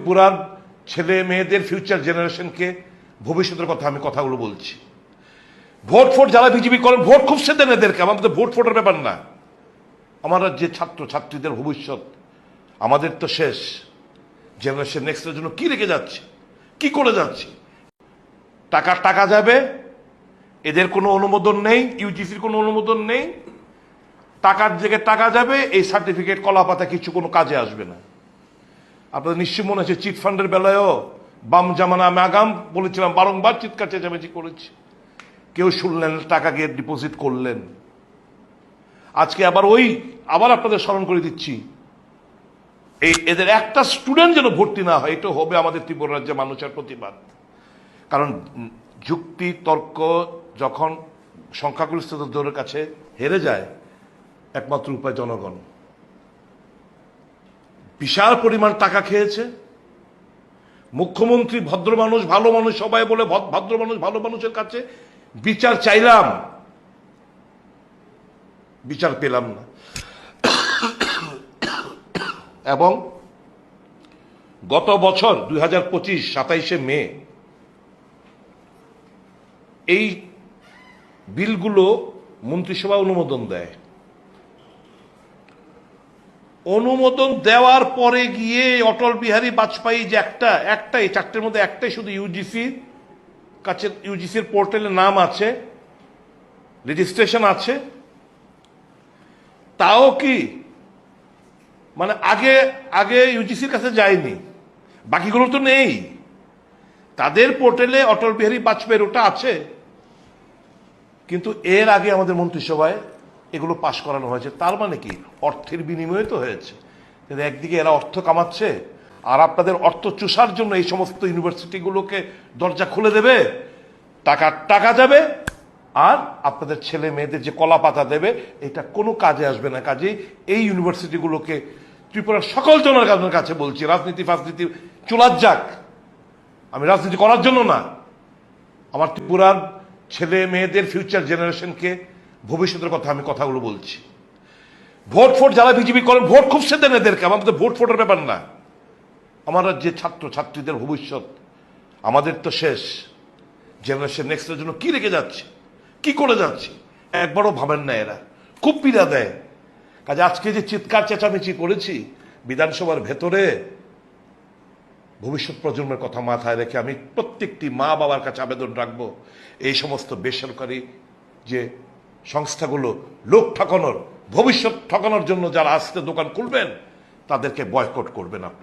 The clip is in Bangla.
পুরান ছেলে মেয়েদের ফিউচার জেনারেশনকে ভবিষ্যতের কথা আমি কথাগুলো বলছি। ভোট ফোট যারা বিজেপি করেন ভোট খুব সে দেন এদেরকে, আমাদের ভোট ফোটের ব্যাপার না। আমরা যে ছাত্র ছাত্রীদের ভবিষ্যৎ আমাদের তো শেষ, জেনারেশন নেক্সটের জন্য কি রেখে যাচ্ছে, কি করে যাচ্ছে। টাকা যাবে, এদের কোনো অনুমোদন নেই, ইউজিসির কোনো অনুমোদন নেই। টাকার জায়গায় টাকা যাবে, এই সার্টিফিকেট কলাপাতা কিছু কোনো কাজে আসবে না। আপনাদের নিশ্চয় মনে আছে চিট ফান্ডের বেলায়ও বাম জামানা আমি আগাম বলেছিলাম, বারংবার চিৎকার চেঁচামেচি করেছি, কেউ শুনলেন, টাকা গিয়ে ডিপোজিট করলেন। আজকে আবার আপনাদের স্মরণ করে দিচ্ছি, এদের একটা স্টুডেন্ট যেন ভর্তি না হয়, এটা হবে আমাদের ত্রিপুরা রাজ্যের মানুষের প্রতিবাদ। কারণ যুক্তি তর্ক যখন সংখ্যাগরিষ্ঠদের কাছে হেরে যায়, একমাত্র উপায় জনগণ। বিশাল পরিমাণ টাকা খেয়েছে মুখ্যমন্ত্রী, ভদ্র মানুষ, ভালো মানুষ সবাই বলে, ভদ্র মানুষ ভালো মানুষের কাছে বিচার চাইলাম, বিচার পেলাম না। এবং গত বছর 2025 27শে মে এই বিলগুলো মন্ত্রিসভা অনুমোদন দেয়। অনুমোদন দেওয়ার পরে গিয়ে অটল বিহারী বাজপেয়ী যে একটাই চারটের মধ্যে একটাই শুধু ইউজিসির কাছে, ইউজিসির পোর্টালে নাম আছে, রেজিস্ট্রেশন আছে, তাও কি মানে আগে ইউজিসির কাছে যায়নি, বাকিগুলো তো নেই। তাদের পোর্টালে অটল বিহারী বাজপেয়ীর ওটা আছে, কিন্তু এর আগে আমাদের মন্ত্রিসভায় এগুলো পাশ করানো হয়েছে। তার মানে কি অর্থের বিনিময়ে তো হয়েছে। কিন্তু একদিকে এরা অর্থ কামাচ্ছে, আর আপনাদের অর্থ চুষার জন্য এই সমস্ত ইউনিভার্সিটিগুলোকে দরজা খুলে দেবে, টাকা যাবে, আর আপনাদের ছেলে মেয়েদের যে কলা পাতা দেবে, এটা কোনো কাজে আসবে না। কাজেই এই ইউনিভার্সিটিগুলোকে ত্রিপুরার সকল জনের কাছে বলছি, রাজনীতি ফাজনীতি চুলার যাক, আমি রাজনীতি করার জন্য না, আমার ত্রিপুরার ছেলে মেয়েদের ফিউচার জেনারেশনকে ভবিষ্যতের কথা আমি কথাগুলো বলছি। ভোট ফোট যারা বিজেপি করেন ভোট খুব সে দেন এদেরকে, আমাদের ভোট ফোটের ব্যাপার না। আমরা যে ছাত্র ছাত্রীদের ভবিষ্যৎ আমাদের তো শেষ, জেনারেশন নেক্সটের জন্য কি রেখে যাচ্ছে, কি করে যাচ্ছে, একবারও ভাবেন না। এরা খুব পীড়া দেয়। কাজে আজকে যে চিৎকার চেঁচামেচি করেছি বিধানসভার ভেতরে, ভবিষ্যৎ প্রজন্মের কথা মাথায় রেখে আমি প্রত্যেকটি মা বাবার কাছে আবেদন রাখবো, এই সমস্ত বেসরকারি যে সংস্থাগুলো লোক ঠকানোর, ভবিষ্যৎ ঠকানোর জন্য যারা আস্তে দোকান খুলবেন, তাদেরকে বয়কট করবেন আপনারা।